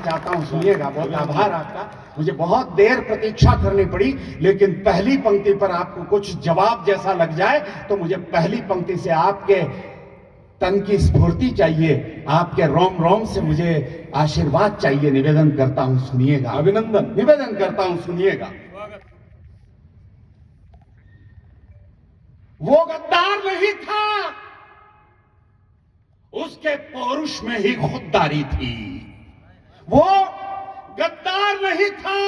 चाहता हूं, सुनिएगा। बहुत आभार आपका। मुझे बहुत देर प्रतीक्षा करनी पड़ी, लेकिन पहली पंक्ति पर आपको कुछ जवाब जैसा लग जाए तो मुझे पहली पंक्ति से आपके तन की स्फूर्ति चाहिए, आपके रोम रोम से मुझे आशीर्वाद चाहिए। निवेदन करता हूं, सुनिएगा। अभिनंदन। निवेदन करता हूं, सुनिएगा। वो गद्दार नहीं था, उसके पौरुष में ही खुददारी थी। वो गद्दार नहीं था,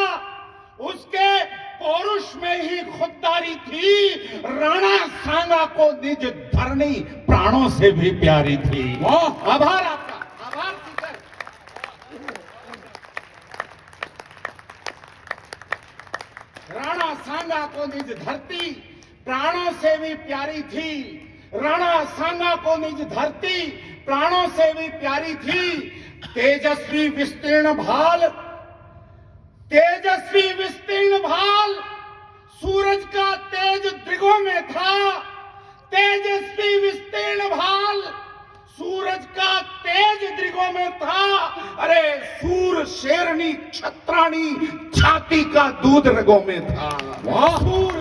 उसके पौरुष में ही खुददारी थी। राणा सांगा को निज धरणी प्राणों से भी प्यारी थी। वाह, आभार आपका, आभार स्पीकर। राणा सांगा को निज धरती प्राणों से भी प्यारी थी। राणा सांगा को निज धरती प्राणों से भी प्यारी थी। तेजस्वी विस्तीर्ण भाल, तेजस्वी विस्तीर्ण भाल, सूरज का तेज दृगों में था। तेजस्वी विस्तीर्ण भाल, सूरज का तेज दृगों में था। अरे सूर शेरनी छत्राणी, छाती का दूध रगों में था। सूर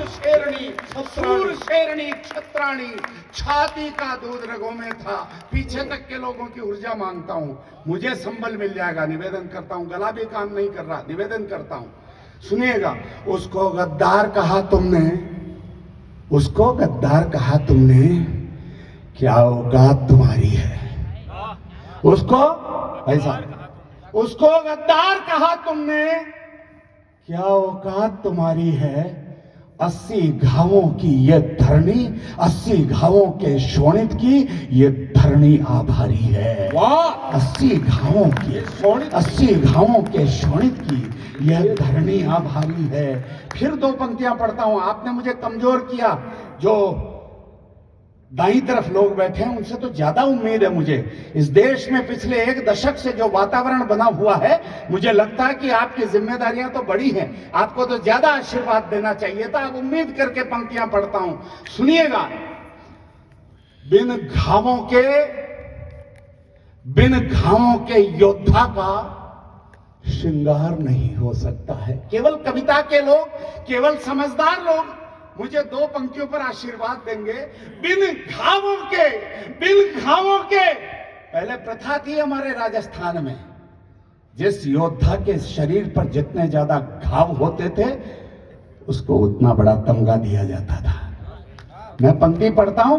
शेरनी छत्राणी, छाती का दूध रगों में था। पीछे तक के लोगों की ऊर्जा मांगता हूं, मुझे संबल मिल जाएगा। निवेदन करता हूं, गला भी काम नहीं कर रहा। निवेदन करता हूं, सुनिएगा। उसको गद्दार कहा तुमने, उसको गद्दार कहा तुमने, क्या औकात तुम्हारी है? उसको ऐसा, उसको गद्दार कहा तुमने, क्या औकात तुम्हारी है? 80 घावों की ये धरणी, 80 घावों के शोणित की ये धरणी आभारी है। वाह, 80 घावों की शोणित, 80 घावों के शोणित की यह धरणी आभारी है। फिर दो पंक्तियां पढ़ता हूं। आपने मुझे कमजोर किया। जो दाईं तरफ लोग बैठे हैं उनसे तो ज्यादा उम्मीद है मुझे। इस देश में पिछले 1 दशक से जो वातावरण बना हुआ है, मुझे लगता है कि आपकी जिम्मेदारियां तो बड़ी हैं। आपको तो ज्यादा आशीर्वाद देना चाहिए था। अब उम्मीद करके पंक्तियां पढ़ता हूं, सुनिएगा। बिन घावों के योद्धा का श्रृंगार नहीं हो सकता है। केवल कविता के लोग, केवल समझदार लोग मुझे 2 पंक्तियों पर आशीर्वाद देंगे। बिन घावों के पहले प्रथा थी हमारे राजस्थान में, जिस योद्धा के शरीर पर जितने ज्यादा घाव होते थे उसको उतना बड़ा तमगा दिया जाता था। मैं पंक्ति पढ़ता हूं।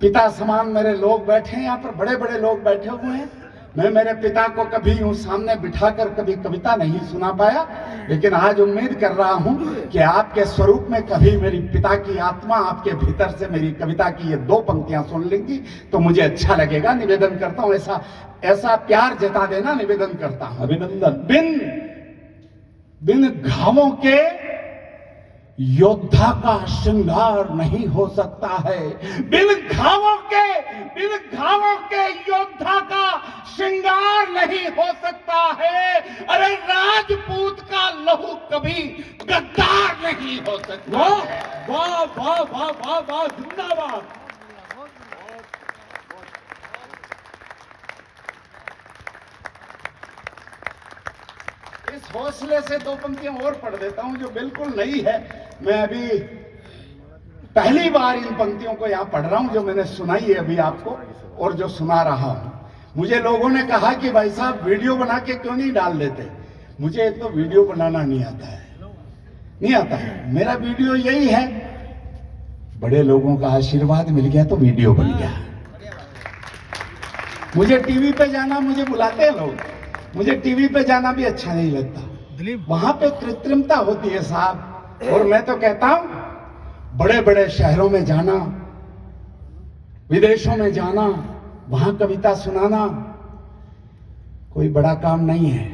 पिता समान मेरे लोग बैठे हैं यहां पर, बड़े बड़े लोग बैठे हुए हैं। मैं मेरे पिता को कभी यूं सामने बिठाकर कभी कविता नहीं सुना पाया, लेकिन आज उम्मीद कर रहा हूं कि आपके स्वरूप में कभी मेरी पिता की आत्मा आपके भीतर से मेरी कविता की ये 2 पंक्तियां सुन लेंगी तो मुझे अच्छा लगेगा। निवेदन करता हूं, ऐसा प्यार जता देना। निवेदन करता हूं। अभिनंदन। बिन घावों के योद्धा का श्रृंगार नहीं हो सकता है। बिन घावों के योद्धा का श्रृंगार नहीं हो सकता है। अरे राजपूत का लहू कभी गद्दार नहीं हो सकता। वाह वाह वाह वाह वाह वाह, जिंदाबाद। इस हौसले से 2 पंक्तियां और पढ़ देता हूं जो बिल्कुल नई है। मैं अभी पहली बार इन पंक्तियों को यहां पढ़ रहा हूं जो मैंने सुनाई है अभी आपको और जो सुना रहा हूं। मुझे लोगों ने कहा कि भाई साहब वीडियो बना के क्यों नहीं डाल देते। मुझे एक तो वीडियो बनाना नहीं आता है, मेरा वीडियो यही है, बड़े लोगों का आशीर्वाद मिल गया तो वीडियो बन गया। मुझे टीवी पे जाना, मुझे बुलाते हैं लोग, मुझे टीवी पे जाना भी अच्छा नहीं लगता। वहां पे कृत्रिमता होती है साहब। और मैं तो कहता हूं बड़े बड़े शहरों में जाना, विदेशों में जाना, वहां कविता सुनाना कोई बड़ा काम नहीं है।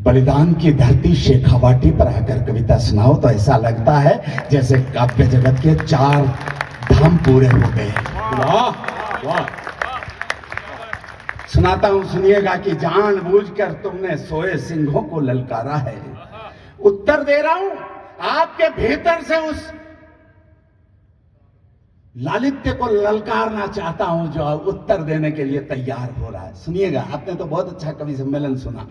बलिदान की धरती शेखावाटी पर आकर कविता सुनाओ तो ऐसा लगता है जैसे काव्य जगत के 4 धाम पूरे हो गए। वाह वाह। सुनाता हूं, सुनिएगा कि जानबूझकर तुमने सोए सिंहों को ललकारा है। उत्तर दे रहा हूं, आपके भीतर से लालित्य को ललकारना चाहता हूं, जो उत्तर देने के लिए तैयार हो रहा है। सुनिएगा, आपने तो बहुत अच्छा कवि सम्मेलन सुना।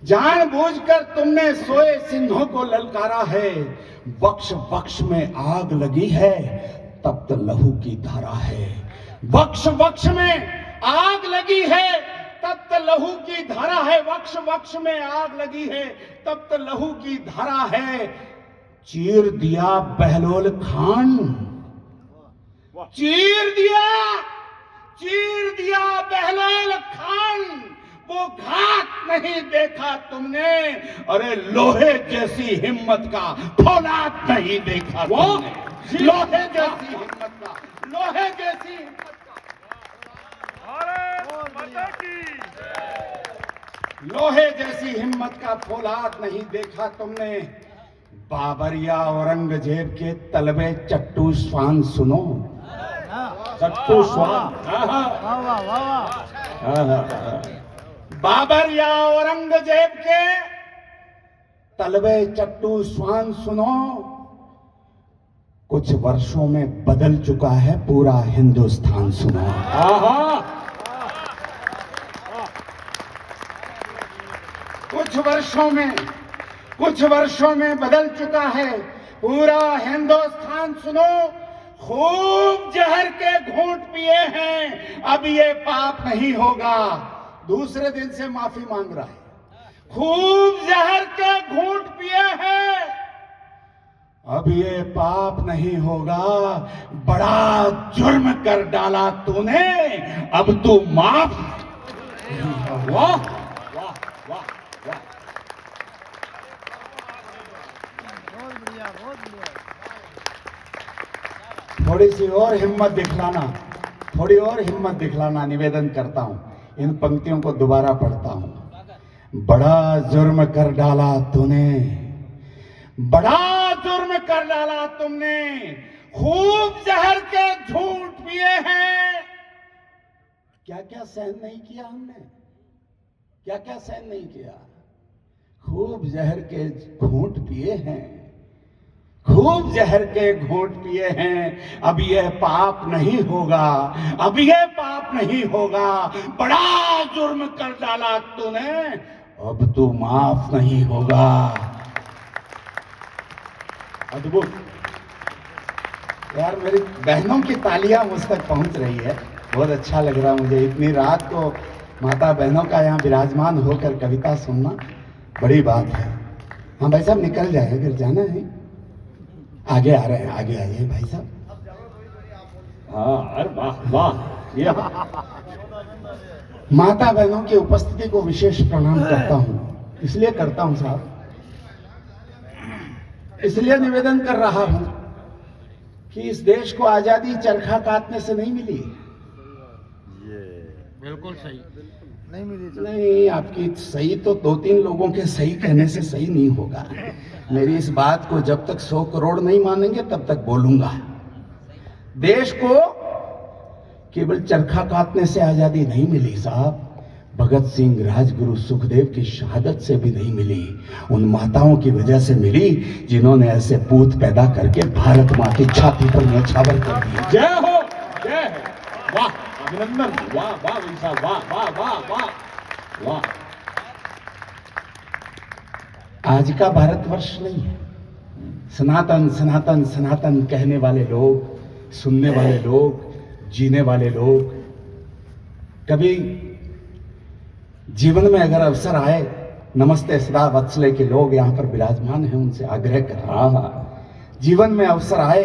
जानबूझकर तुमने सोए सिंहों को ललकारा है, वक्ष वक्ष में आग लगी है, तप्त लहू की धारा है। वक्ष वक्ष में आग लगी है, तप्त लहू की धारा है। वक्ष वक्ष में आग लगी है, तप्त लहू की धारा है। चीर दिया बहलोल खान, चीर दिया बहलोल खान। वो घाट नहीं देखा तुमने, अरे लोहे जैसी हिम्मत का फौलाद नहीं देखा तुमने। लोहे जैसी हिम्मत का, लोहे जैसी हिम्मत का, लोहे जैसी हिम्मत का फौलाद नहीं देखा तुमने। बाबर या औरंगजेब के तलबे चट्टू श्वान सुनो, चट्टू श्वान। बाबर या औरंगजेब के तलबे चट्टू श्वान सुनो। कुछ वर्षों में बदल चुका है पूरा हिंदुस्तान सुनो। कुछ वर्षों में बदल चुका है पूरा हिंदुस्तान सुनो। खूब जहर के घूंट पिए हैं, अब ये पाप नहीं होगा। दूसरे दिन से माफी मांग रहा है। खूब जहर के घूंट पिए हैं, अब ये पाप नहीं होगा। बड़ा जुर्म कर डाला तूने, अब तू माफ। वाह वाह वाह वाह, बहुत बढ़िया। थोड़ी सी और हिम्मत दिखलाना, थोड़ी और हिम्मत दिखलाना निवेदन करता हूं। इन पंक्तियों को दोबारा पढ़ता हूं। बड़ा जुर्म कर डाला तूने, बड़ा जुर्म कर डाला तुमने। खूब जहर के झूठ पिए हैं। क्या क्या सहन नहीं किया हमने, क्या क्या सहन नहीं किया। खूब जहर के घूंट पिए हैं, खूब जहर के घूंट पिए हैं। अब यह पाप नहीं होगा, अब यह पाप नहीं होगा। बड़ा जुर्म कर डाला तूने, अब तू माफ नहीं होगा। अद्भुत यार, मेरी बहनों की तालियां मुझ तक पहुंच रही है। बहुत अच्छा लग रहा मुझे। इतनी रात को माता बहनों का यहाँ विराजमान होकर कविता सुनना बड़ी बात है। हाँ भाई साहब, निकल जाए, अगर जाना है। आगे आ रहे हैं, आगे आइए भाई साहब। हाँ, अरे वाह वाह। ये माता बहनों की उपस्थिति को विशेष प्रणाम करता हूं। इसलिए करता हूं साहब, इसलिए निवेदन कर रहा हूं कि इस देश को आजादी चरखा काटने से नहीं मिली। बिल्कुल सही नहीं मिली। नहीं, आपकी सही तो 2-3 लोगों के सही कहने से सही नहीं होगा। मेरी इस बात को जब तक 100 करोड़ नहीं मानेंगे तब तक बोलूंगा। देश को केवल चरखा काटने से आजादी नहीं मिली साहब। भगत सिंह, राजगुरु, सुखदेव की शहादत से भी नहीं मिली। उन माताओं की वजह से मिली जिन्होंने ऐसे पूत पैदा करके भारत मां की छाती पर न्यौछावर कर दिया। जय हो, जय हो। वाह, अभिनंदन। वाह वाह साहब, वाह वाह वाह वाह वाह। आज का भारतवर्ष नहीं है। सनातन सनातन सनातन कहने वाले लोग, सुनने वाले लोग, जीने वाले लोग, कभी जीवन में अगर अवसर आए, नमस्ते सदा वत्सले के लोग यहां पर विराजमान हैं, उनसे आग्रह कर रहा, जीवन में अवसर आए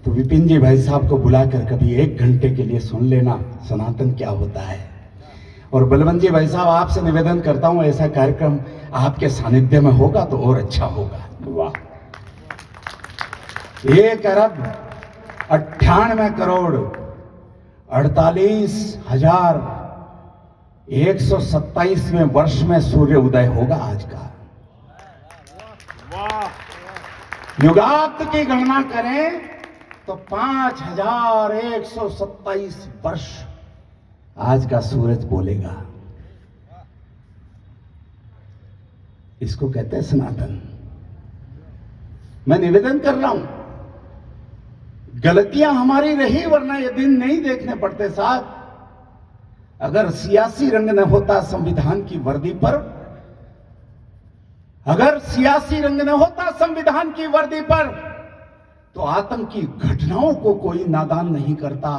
तो विपिन जी भाई साहब को बुलाकर कभी 1 घंटे के लिए सुन लेना सनातन क्या होता है। और बलवंत जी भाई साहब, आपसे निवेदन करता हूं, ऐसा कार्यक्रम आपके सानिध्य में होगा तो और अच्छा होगा। वाह। 1 अरब 98 करोड़ 48,127वें वर्ष में सूर्य उदय होगा आज का। युगांत की गणना करें तो 5,127 वर्ष आज का सूरज बोलेगा। इसको कहते हैं सनातन। मैं निवेदन कर रहा हूं, गलतियां हमारी रही, वरना ये दिन नहीं देखने पड़ते साहब। अगर सियासी रंग न होता संविधान की वर्दी पर, अगर सियासी रंग न होता संविधान की वर्दी पर, तो आतंकी घटनाओं को कोई नादान नहीं करता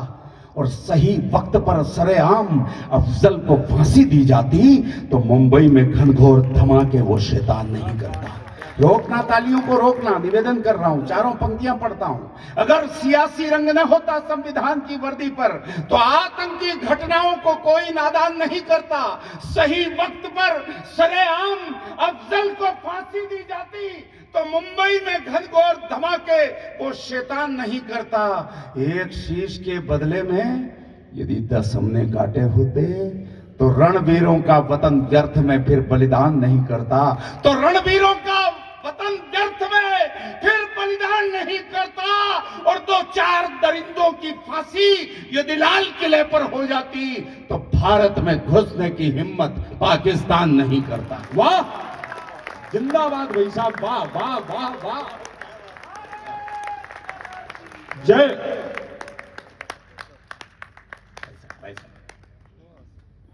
और सही वक्त पर सरेआम अफजल को फांसी दी जाती तो मुंबई में घनघोर धमाके वो शैतान नहीं करता। रोकना, तालियों को रोकना, निवेदन कर रहा हूं, चारों पंक्तियां पढ़ता हूं। अगर सियासी रंग न होता संविधान की वर्दी पर, तो आतंकी घटनाओं को कोई नादान नहीं करता। सही वक्त पर सरेआम अफजल को फांसी दी जाती तो मुंबई में घनघोर धमाके वो शैतान नहीं करता। एक शीश के बदले में यदि 10 हमने काटे होते तो रणवीरों का वतन व्यर्थ में फिर बलिदान नहीं करता, तो रणवीरों का वतन व्यर्थ में फिर बलिदान नहीं करता। और 2-4 दरिंदों की फांसी यदि लाल किले पर हो जाती तो भारत में घुसने की हिम्मत पाकिस्तान नहीं करता। वाह, जिंदाबाद भाई साहब, वाह वाह वाह वाह, जय।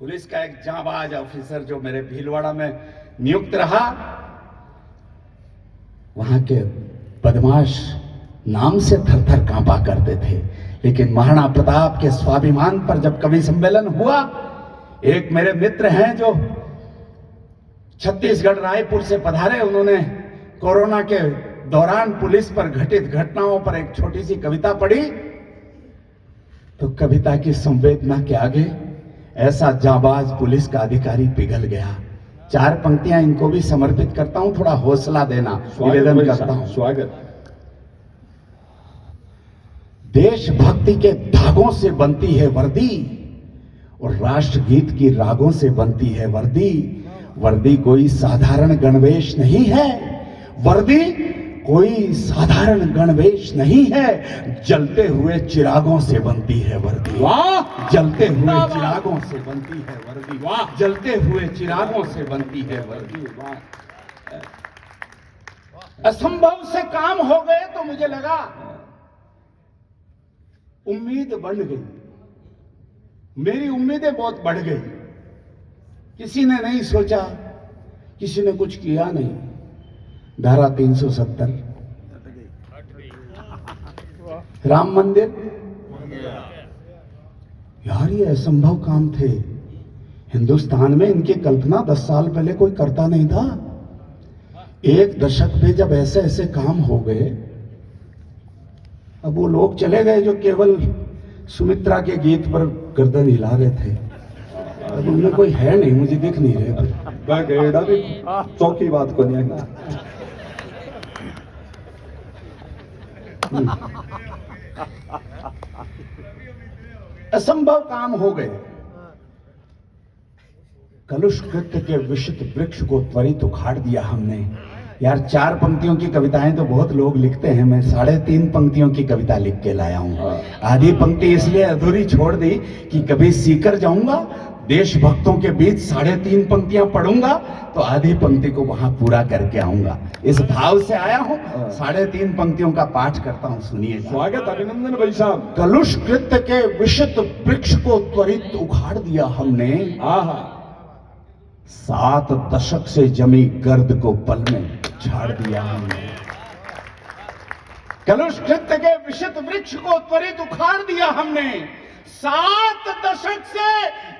पुलिस का एक जांबाज ऑफिसर जो मेरे भीलवाड़ा में नियुक्त रहा, वहां के बदमाश नाम से थर-थर कांपा करते थे, लेकिन महाराणा प्रताप के स्वाभिमान पर जब कवि सम्मेलन हुआ, एक मेरे मित्र हैं जो छत्तीसगढ़ रायपुर से पधारे, उन्होंने कोरोना के दौरान पुलिस पर घटित घटनाओं पर एक छोटी सी कविता पढ़ी, तो कविता की संवेदना के आगे ऐसा जाबाज पुलिस का अधिकारी पिघल गया। 4 पंक्तियां इनको भी समर्पित करता हूं, थोड़ा हौसला देना निवेदन करता हूं। स्वागत। देशभक्ति के धागों से बनती है वर्दी और राष्ट्रगीत की रागों से बनती है वर्दी। वर्दी कोई साधारण गणवेश नहीं है, वर्दी कोई साधारण गणवेश नहीं है, जलते हुए चिरागों से बनती है वर्दी। वाह, जलते हुए चिरागों से बनती है वर्दी। वाह, जलते हुए चिरागों से बनती है वर्दी। वाह। असंभव से काम हो गए तो मुझे लगा उम्मीद बढ़ गई, मेरी उम्मीदें बहुत बढ़ गई। किसी ने नहीं सोचा, किसी ने कुछ किया नहीं। धारा 370, राम मंदिर, यार ये असंभव काम थे। हिंदुस्तान में इनकी कल्पना 10 साल पहले कोई करता नहीं था। 1 दशक में जब ऐसे ऐसे काम हो गए, अब वो लोग चले गए जो केवल सुमित्रा के गीत पर गर्दन हिला रहे थे। अब उनमें कोई है नहीं, मुझे दिख नहीं रहे। चौकी बात को नहीं है। असंभव काम हो गए। कलुष कृत्य के विषित वृक्ष को त्वरित उखाड़ दिया हमने। यार 4 पंक्तियों की कविताएं तो बहुत लोग लिखते हैं, मैं 3.5 पंक्तियों की कविता लिख के लाया हूं। आधी पंक्ति इसलिए अधूरी छोड़ दी कि कभी सीकर जाऊंगा, देशभक्तों के बीच 3.5 पंक्तियां पढ़ूंगा तो आधी पंक्ति को वहां पूरा करके आऊंगा। इस भाव से आया हूं, 3.5 पंक्तियों का पाठ करता हूं, सुनिए। स्वागत, अभिनंदन भाई साहब। कलुष कृत्य के विषित वृक्ष को त्वरित उखाड़ दिया हमने। 7 दशक से जमी गर्द को पल में झाड़ दिया हमने। कलुष कृत्य के विषित वृक्ष को त्वरित उखाड़ दिया हमने। 7 दशक से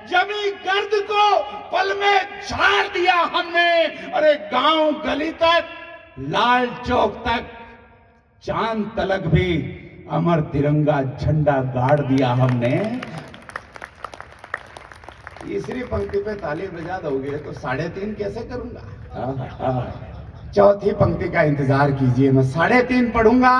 जमी गर्द को पल में झाड़ दिया हमने। अरे गांव गली तक, लाल चौक तक, चांद तलक भी अमर तिरंगा झंडा गाड़ दिया हमने। तीसरी पंक्ति पे ताली बजा दोगे तो 3.5 कैसे करूंगा? चौथी पंक्ति का इंतजार कीजिए, मैं 3.5 पढ़ूंगा।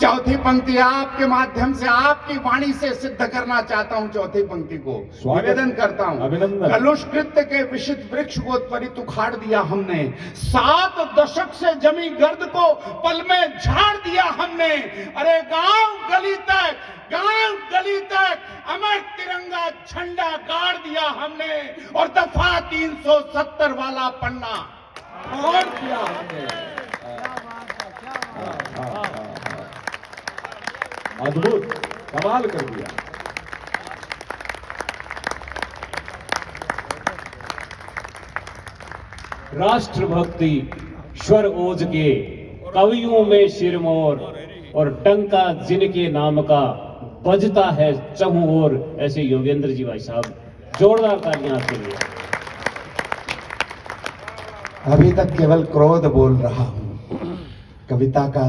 चौथी पंक्ति आपके माध्यम से, आपकी वाणी से सिद्ध करना चाहता हूं। चौथी पंक्ति को निवेदन करता हूं। अभिनंदन। कलुष कृत्य के विषित वृक्ष को त्वरित उखाड़ दिया हमने। 7 दशक से जमी गर्द को पल में झाड़ दिया हमने। अरे गांव गली तक, गांव गली तक अमर तिरंगा झंडा गाड़ दिया हमने। और दफा 370 वाला पन्ना और किया हमने। अद्भुत, कमाल कर दिया। राष्ट्रभक्ति स्वर ओज के कवियों में सिरमौर और डंका जिनके नाम का बजता है चहुं ओर। ऐसे योगेंद्र जी भाई साहब, जोरदार तालियां आपके लिए। अभी तक केवल क्रोध बोल रहा हूं, कविता का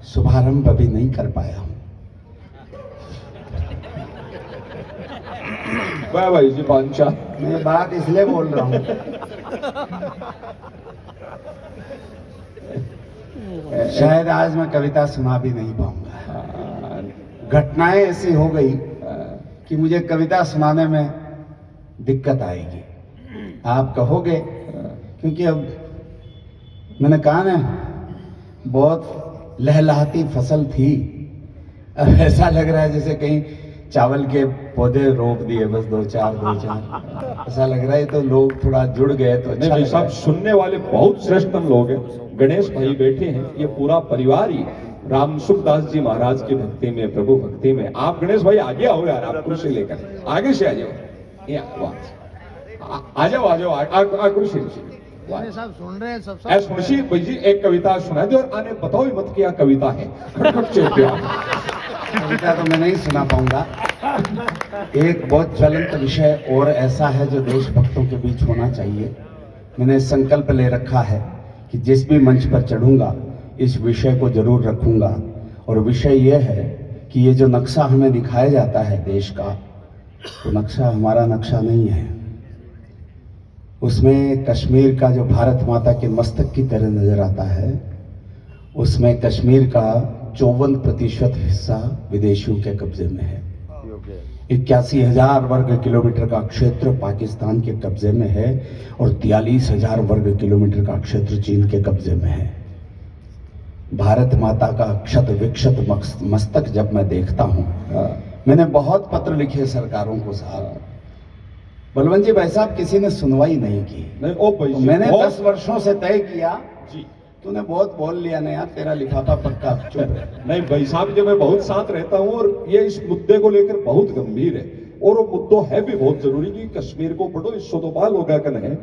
शुभारंभ अभी नहीं कर पाया हूं। वाह भाई जी बादशाह। मैं बात इसलिए बोल रहा हूं, शायद आज मैं कविता सुना भी नहीं पाऊंगा। घटनाएं ऐसी हो गई कि मुझे कविता सुनाने में दिक्कत आएगी। आप कहोगे, क्योंकि अब मैंने कहा ना, बहुत लहलहाती फसल थी। अब ऐसा लग रहा है जैसे कहीं चावल के पौधे रोप दिए, बस दो चार ऐसा लग रहा है। तो लोग थोड़ा जुड़ गए तो अच्छा नहीं लग साहब, रहा है। सुनने वाले बहुत श्रेष्ठतम लोग हैं। गणेश भाई बैठे हैं, ये पूरा परिवार ही राम सुखदास जी महाराज की भक्ति में, प्रभु भक्ति में। आप गणेश भाई आगे आओ यार, आप कुर्सी लेकर आगे से आ जाओ। ये आ जाओ, आ जाओ, कुर्सी साहब सुन रहे हैं सब खुशी भाई जी एक कविता सुना दो और आने बताओ ही मत क्या कविता है। खटखट चेपिया। कविता तो मैं नहीं सुना पाऊंगा। एक बहुत ज्वलंत विषय और ऐसा है जो देशभक्तों के बीच होना चाहिए। मैंने संकल्प ले रखा है कि जिस भी मंच पर चढ़ूंगा इस विषय को जरूर रखूंगा। और विषय यह है कि ये जो नक्शा हमें दिखाया जाता है देश का, तो नक्शा हमारा नक्शा नहीं है। उसमें कश्मीर का जो भारत माता के मस्तक की तरह नजर आता है, उसमें कश्मीर का 54% हिस्सा विदेशियों के कब्जे में है। 81,000 वर्ग किलोमीटर का क्षेत्र पाकिस्तान के कब्जे में है और 43,000 वर्ग किलोमीटर का क्षेत्र चीन के कब्जे में है। भारत माता का क्षत विक्षत मस्तक जब मैं देखता हूं, मैंने बहुत पत्र लिखे सरकारों को, साहब बलवंत जी भाई साहब किसी ने सुनवाई नहीं की। नहीं ओ भाई तो जी, मैंने बहुत- 10 वर्षों से तय किया जी तूने बहुत बोल लिया ना यार, तेरा लिफाफा पक्का, चुप रहे। नहीं भाई साहब जी, मैं बहुत साथ रहता हूं और ये इस मुद्दे को लेकर बहुत गंभीर है और वो मुद्दो है भी बहुत जरूरी कि कश्मीर को पढ़ो। इससे तो बाल होगा कन है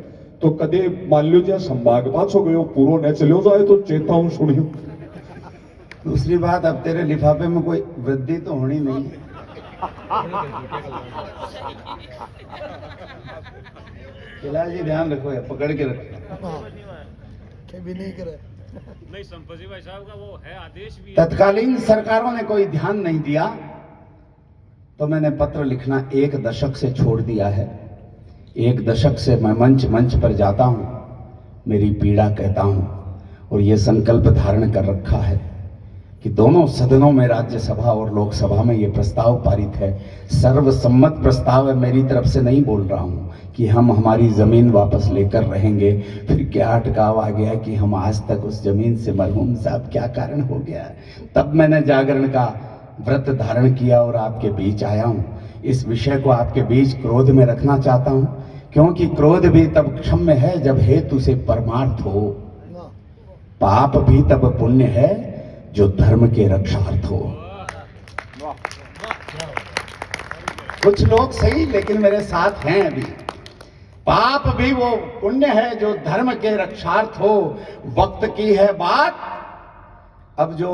तो कदे मान लो जो संभाग पास हो गए पूरो न चलो जाए तो चेता हूं सुनियो। दूसरी बात, अब तेरे लिफाफे में कोई वृद्धि तो होनी नहीं है। किला जी ध्यान रखो, ये पकड़ के रखो। भी नहीं करे। नहीं, संपत भाई साहब का वो है आदेश भी। तत्कालीन सरकारों ने कोई ध्यान नहीं दिया तो मैंने पत्र लिखना 1 दशक से छोड़ दिया है। 1 दशक से मैं मंच मंच पर जाता हूं, मेरी पीड़ा कहता हूं और ये संकल्प धारण कर रखा है कि दोनों सदनों में, राज्यसभा और लोकसभा में ये प्रस्ताव पारित है। सर्वसम्मत प्रस्ताव है, मेरी तरफ से नहीं बोल रहा हूं कि हम हमारी जमीन वापस लेकर रहेंगे। फिर क्या अटकाव आ गया कि हम आज तक उस जमीन से मरहूम, साहब क्या कारण हो गया। तब मैंने जागरण का व्रत धारण किया और आपके बीच आया हूं। इस विषय को आपके बीच क्रोध में रखना चाहता हूं, क्योंकि क्रोध भी तब क्षम्य है जब हेतु से परमार्थ हो। पाप भी तब पुण्य है जो धर्म के रक्षार्थ हो। कुछ लोग सही लेकिन मेरे साथ हैं अभी। पाप भी वो पुण्य है जो धर्म के रक्षार्थ हो। वक्त की है बात, अब जो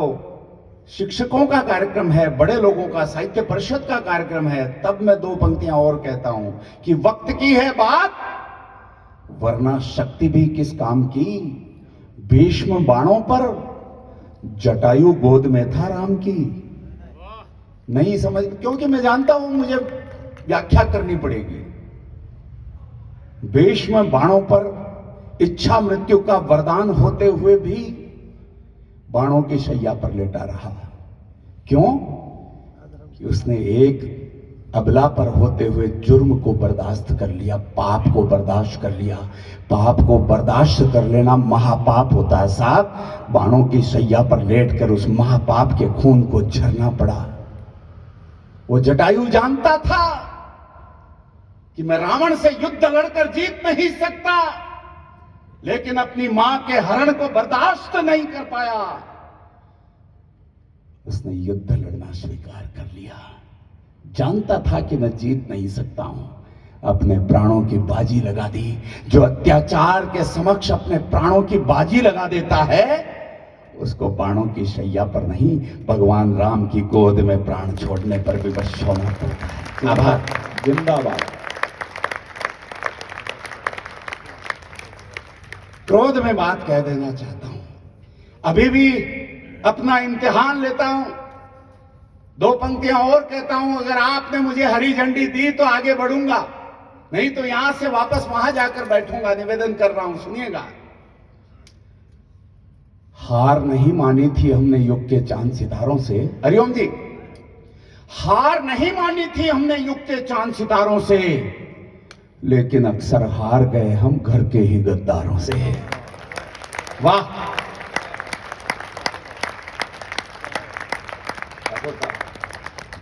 शिक्षकों का कार्यक्रम है, बड़े लोगों का, साहित्य परिषद का कार्यक्रम है, तब मैं 2 पंक्तियां और कहता हूं कि वक्त की है बात, वरना शक्ति भी किस काम की। भीष्म बाणों पर, जटायु गोद में था राम की। नहीं समझ, क्योंकि मैं जानता हूं मुझे व्याख्या करनी पड़ेगी। भीष्म बाणों पर इच्छा मृत्यु का वरदान होते हुए भी बाणों की शैया पर लेटा रहा। क्यों? कि उसने एक अबला पर होते हुए जुर्म को बर्दाश्त कर लिया, पाप को बर्दाश्त कर लिया। पाप को बर्दाश्त कर लेना महापाप होता है साहब। बाणों की शैया पर लेटकर उस महापाप के खून को झरना पड़ा। वो जटायु जानता था कि मैं रावण से युद्ध लड़कर जीत नहीं सकता, लेकिन अपनी मां के हरण को बर्दाश्त नहीं कर पाया। उसने युद्ध लड़ना स्वीकार कर लिया। जानता था कि मैं जीत नहीं सकता हूं, अपने प्राणों की बाजी लगा दी। जो अत्याचार के समक्ष अपने प्राणों की बाजी लगा देता है, उसको बाणों की शैया पर नहीं, भगवान राम की गोद में प्राण छोड़ने पर विवश होना पड़ता है। आभार। जिंदाबाद। क्रोध में बात कह देना चाहता हूं, अभी भी अपना इम्तिहान लेता हूं, 2 पंक्तियां और कहता हूं। अगर आपने मुझे हरी झंडी दी तो आगे बढ़ूंगा, नहीं तो यहां से वापस वहां जाकर बैठूंगा। निवेदन कर रहा हूं, सुनिएगा। हार नहीं मानी थी हमने युग के चांद सितारों से। हरिओम जी, हार नहीं मानी थी हमने युग के चांद सितारों से, लेकिन अक्सर हार गए हम घर के ही गद्दारों से। वाह।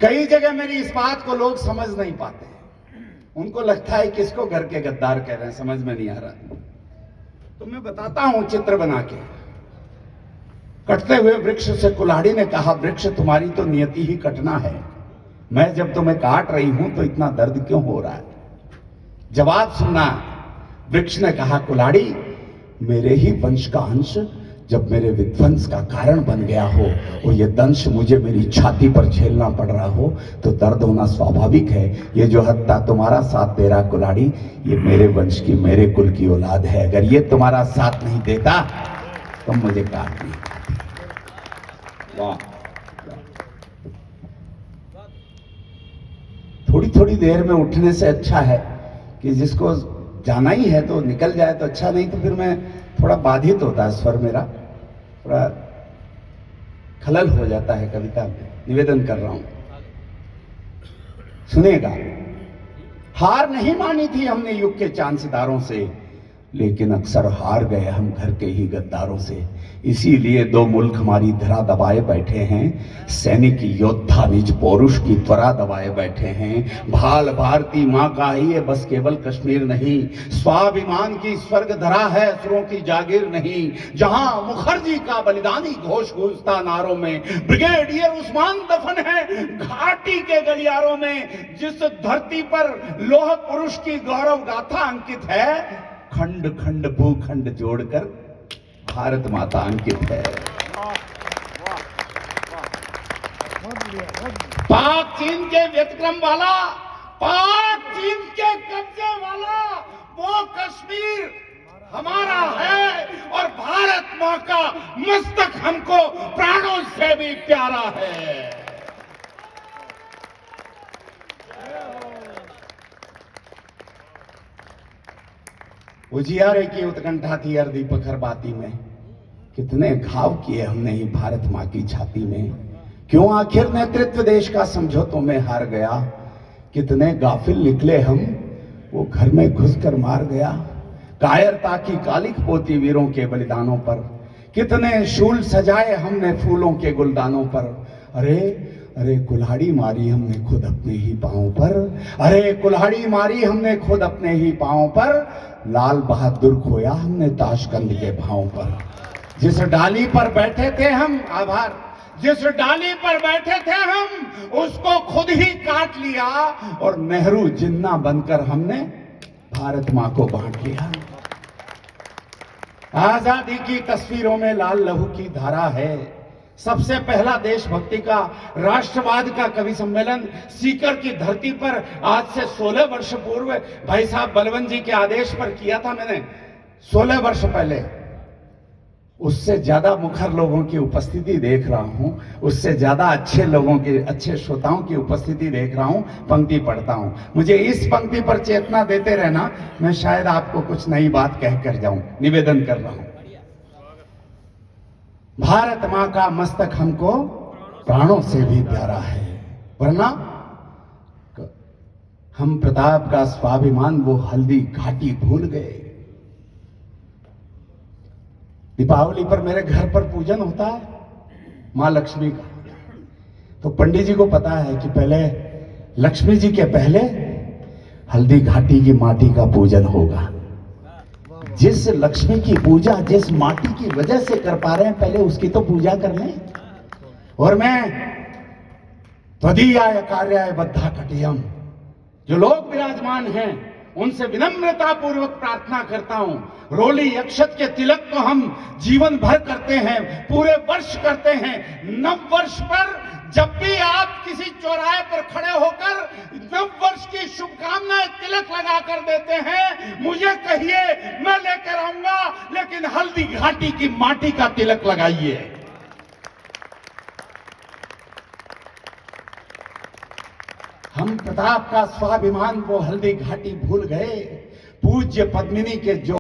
कई जगह मेरी इस बात को लोग समझ नहीं पाते, उनको लगता है किसको घर के गद्दार कह रहे हैं, समझ में नहीं आ रहा। तो मैं बताता हूं चित्र बना के। कटते हुए वृक्ष से कुल्हाड़ी ने कहा, वृक्ष तुम्हारी तो नियति ही कटना है, मैं जब तुम्हें काट रही हूं तो इतना दर्द क्यों हो रहा है? जवाब सुनना। वृक्ष ने कहा, कुल्हाड़ी मेरे ही वंश का अंश जब मेरे विध्वंस का कारण बन गया हो और ये दंश मुझे मेरी छाती पर झेलना पड़ रहा हो तो दर्द होना स्वाभाविक है। ये जो हत्या तुम्हारा साथ दे रहा कुल्हाड़ी, ये मेरे वंश की, मेरे कुल की औलाद है। अगर ये तुम्हारा साथ नहीं देता तो मुझे काट नहीं पाती। वाह। थोड़ी थोड़ी देर में उठने से अच्छा है कि जिसको जाना ही है तो निकल जाए तो अच्छा, नहीं तो फिर मैं थोड़ा बाधित होता है, स्वर मेरा थोड़ा खलल हो जाता है कविता में। निवेदन कर रहा हूं, सुनिएगा। हार नहीं मानी थी हमने युग के चांद सितारों से, लेकिन अक्सर हार गए हम घर के ही गद्दारों से। इसीलिए 2 मुल्क हमारी धरा दबाए बैठे हैं, सैनिक योद्धा निज पौरुष की त्वरा दबाए बैठे हैं। भाल भारती मां का ही है, बस केवल कश्मीर नहीं, स्वाभिमान की स्वर्ग धरा है, असुरों की जागीर नहीं। जहां मुखर्जी का बलिदानी घोष गूंजता नारों में, ब्रिगेडियर उस्मान दफन है घाटी के गलियारों में। जिस धरती पर लौह पुरुष की गौरव गाथा अंकित है, खंड खंड भूखंड जोड़कर भारत माता अंकित है। पाक चीन के व्यतिक्रम वाला, पाक चीन के कब्जे वाला वो कश्मीर हमारा है, और भारत मां का मस्तक हमको प्राणों से भी प्यारा है। उजियारे की उत्कंठा थी अर्धी पखर बाती में, कितने घाव किए हमने ही भारत मां की छाती में। क्यों आखिर नेतृत्व देश का समझौतों में हार गया, कितने गाफिल निकले हम, वो घर में घुसकर मार गया। कायरता की कालिक पोती वीरों के बलिदानों पर, कितने शूल सजाए हमने फूलों के गुलदानों पर। अरे अरे कुल्हाड़ी मारी हमने खुद अपने ही पांव पर, अरे कुल्हाड़ी मारी हमने खुद अपने ही पांव पर। लाल बहादुर खोया हमने ताशकंद के भाव पर। जिस डाली पर बैठे थे हम, आभार, जिस डाली पर बैठे थे हम उसको खुद ही काट लिया, और नेहरू जिन्ना बनकर हमने भारत मां को बांट लिया। आजादी की तस्वीरों में लाल लहू की धारा है। सबसे पहला देशभक्ति का, राष्ट्रवाद का कवि सम्मेलन सीकर की धरती पर आज से 16 वर्ष पूर्व भाई साहब बलवंत जी के आदेश पर किया था मैंने, 16 वर्ष पहले। उससे ज्यादा मुखर लोगों की उपस्थिति देख रहा हूं, उससे ज्यादा अच्छे लोगों की, अच्छे श्रोताओं की उपस्थिति देख रहा हूं। पंक्ति पढ़ता हूं, मुझे इस पंक्ति पर चेतना देते रहना, मैं शायद आपको कुछ नई बात कहकर जाऊं। निवेदन कर रहा हूं, भारत मां का मस्तक हमको प्राणों से भी प्यारा है, वरना हम प्रताप का स्वाभिमान वो हल्दी घाटी भूल गए। दीपावली पर मेरे घर पर पूजन होता है मां लक्ष्मी का, तो पंडित जी को पता है कि पहले लक्ष्मी जी के पहले हल्दी घाटी की माटी का पूजन होगा। जिस लक्ष्मी की पूजा जिस माटी की वजह से कर पा रहे हैं, पहले उसकी तो पूजा कर लें। और मैं त्वदीयाय कार्याय बद्धा कटियम, जो लोग विराजमान हैं उनसे विनम्रता पूर्वक प्रार्थना करता हूं। रोली अक्षत के तिलक तो हम जीवन भर करते हैं, पूरे वर्ष करते हैं। नव वर्ष पर जब भी आप किसी चौराहे पर खड़े होकर नव वर्ष की शुभकामनाएं तिलक लगा कर देते हैं, मुझे कहिए, मैं लेकर आऊंगा, लेकिन हल्दी घाटी की माटी का तिलक लगाइए। हम प्रताप का स्वाभिमान वो हल्दी घाटी भूल गए। पूज्य पद्मिनी के जो